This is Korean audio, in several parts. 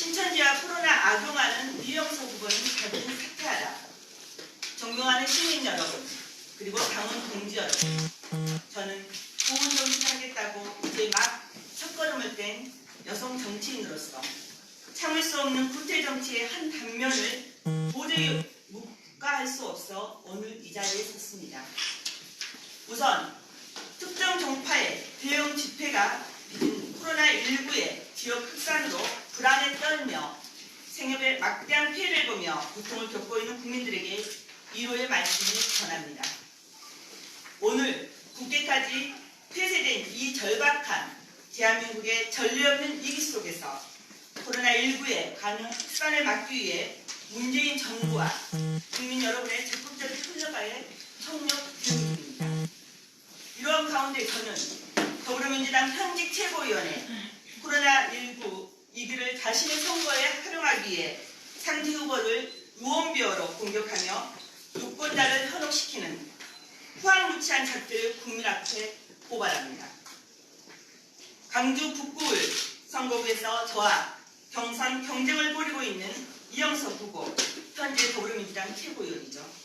신천지와 코로나 악용하는 이영석 후보는 자진 사퇴하라. 존경하는 시민 여러분, 그리고 당원 동지 여러분, 저는 좋은 정치를 하겠다고 이제 막 첫걸음을 뗀 여성 정치인으로서 참을 수 없는 구태 정치의 한 단면을 도저히 묵과할 수 없어 오늘 이 자리에 섰습니다. 우선 특정 정파의 대형 집회가 빚은 코로나19의 지역 확산으로 불안에 떨며 생업에 막대한 피해를 보며 고통을 겪고 있는 국민들에게 위로의 말씀을 전합니다. 오늘 국회까지 폐쇄된 이 절박한 대한민국의 전례 없는 위기 속에서 코로나19의 가능 확산을 막기 위해 문재인 정부와 국민 여러분의 적극적인 협력하에 협력 중입니다. 이러한 가운데 저는 더불어민주당 현직 최고위원회 코로나19 위기를 자신의 선거에 활용하기 위해 상대 후보를 유언비어로 공격하며 유권자를 현혹시키는 후한무치한 작들을 국민 앞에 고발합니다. 광주 북구을 선거구에서 저와 경선 경쟁을 벌이고 있는 이영석 후보, 현재 더불어민주당 최고위원이죠.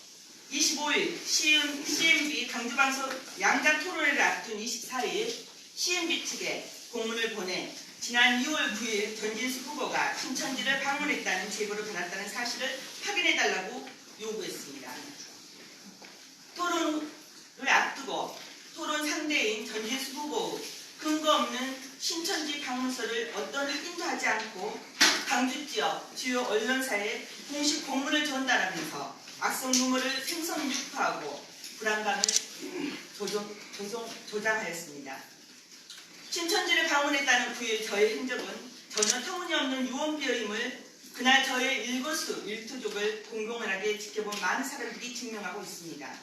25일 CMB 광주방송 양자 토론회를 앞둔 24일 CMB 측에 공문을 보내 지난 2월 9일 전진수 후보가 신천지를 방문했다는 제보를 받았다는 사실을 확인해달라고 요구했습니다. 토론을 앞두고 토론 상대인 전진수 후보 근거 없는 신천지 방문서를 어떤 확인도 하지 않고 광주 지역 주요 언론사에 공식 공문을 전달하면서 악성 루머를 생선 유포하고 불안감을 조장하였습니다. 신천지를 방문했다는 9일 저의 행적은 전혀 터무니없는 유언비어임을 그날 저의 일거수 일투족을 공공연하게 지켜본 많은 사람들이 증명하고 있습니다.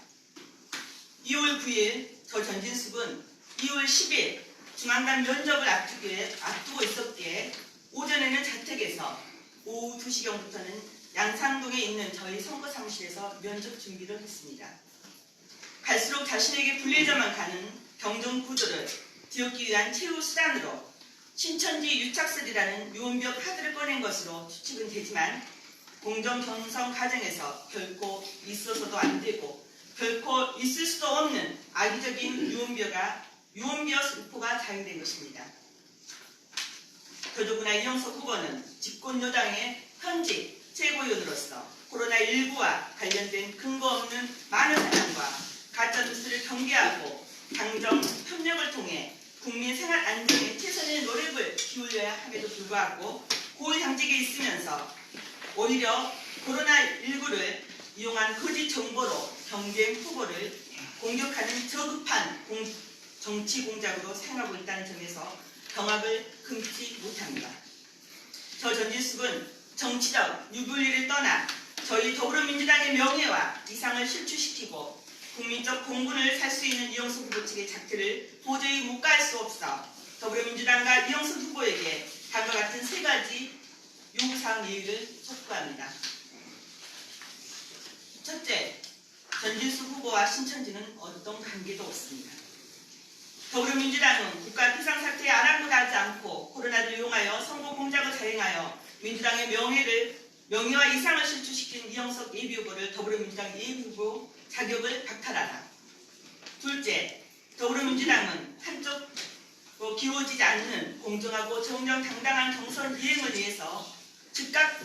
2월 9일 저 전진숙은 2월 10일 중앙당 면접을 앞두고 있었기에 오전에는 자택에서 오후 2시경부터는 양산동에 있는 저희 선거 사무실에서 면접 준비를 했습니다. 갈수록 자신에게 불리해져만 가는 경정 구도를 뒤엎기 위한 최후 수단으로 신천지 유착설이라는 유언비어 카드를 꺼낸 것으로 추측은 되지만 공정 경선 과정에서 결코 있어서도 안 되고 결코 있을 수도 없는 악의적인 유언비어 수포가 자행된 것입니다. 더더구나 이영석 후보는 집권 여당의 현직 최고위원으로서 코로나19와 관련된 근거 없는 많은 사람과 가짜뉴스를 경계하고 당정 협력을 통해 국민 생활 안정에 최선의 노력을 기울여야 함에도 불구하고 고위당직에 있으면서 오히려 코로나19를 이용한 거짓 정보로 경쟁 후보를 공격하는 저급한 정치 공작으로 사용하고 있다는 점에서 경악을 금치 못합니다. 저 전진숙은 정치적 유불리를 떠나 저희 더불어민주당의 명예와 이상을 실추시키고 국민적 공분을 살 수 있는 이영석 후보 측의 작태를 도저히 묵과할 수 없어 더불어민주당과 이영석 후보에게 다음과 같은 세 가지 요구사항 예의를 촉구합니다. 첫째, 전진숙 후보와 신천지는 어떤 관계도 없습니다. 더불어민주당은 국가 비상사태에 아랑곳하지 않고 코로나를 이용하여 선거 공작을 자행하여 민주당의 명예와 이상을 실추시킨 이영석 예비후보를 더불어민주당 예비후보 자격을 박탈하라. 둘째, 더불어민주당은 한쪽으로 기울어지지 않는 공정하고 정정당당한 경선 이행을 위해서 즉각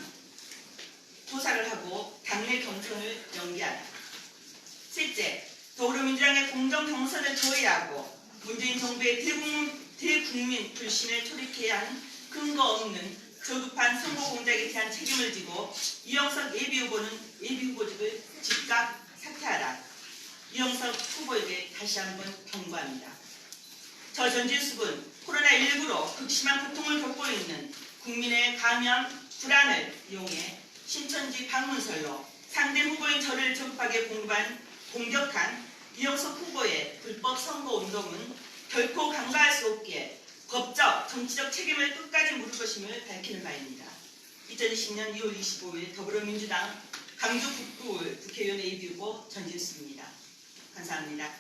조사를 하고 당내 경선을 연기하라. 셋째, 더불어민주당의 공정 경선을 조회하고 문재인 정부의 대국민 불신을 초래케 한 근거 없는 저급한 선거 공작에 대한 책임을 지고 이영석 예비후보는 예비후보직을 즉각 사퇴하라. 이영석 후보에게 다시 한번 경고합니다. 저 전진숙은 코로나19로 극심한 고통을 겪고 있는 국민의 감염 불안을 이용해 신천지 방문설로 상대 후보인 저를 저급하게 공격한 이영석 후보의 불법 선거운동은 결코 간과할 수 없기에 법적, 정치적 책임을 끝까지 물을 것임을 밝히는 바입니다. 2020년 2월 25일 더불어민주당 광주 북구 국회의원 예비후보 전진숙입니다. 감사합니다.